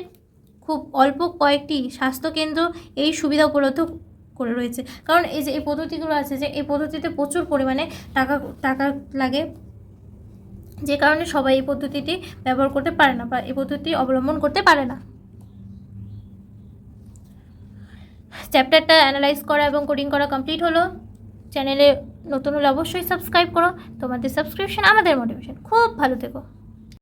খুব অল্প কয়েকটি স্বাস্থ্যকেন্দ্র এই সুবিধা উপলব্ধ করে রয়েছে। কারণ এই যে এই পদ্ধতিগুলো আছে, যে এই পদ্ধতিতে প্রচুর পরিমাণে টাকা লাগে, যে কারণে সবাই এই পদ্ধতিটি ব্যবহার করতে পারে না বা এই পদ্ধতি অবলম্বন করতে পারে না। চ্যাপ্টারটা অ্যানালাইজ করা এবং কোডিং করা কমপ্লিট হলো। চ্যানেলে নতুন হলে অবশ্যই সাবস্ক্রাইব করো। তোমাদের সাবস্ক্রিপশন আমাদের মোটিভেশন। খুব ভালো থেকো।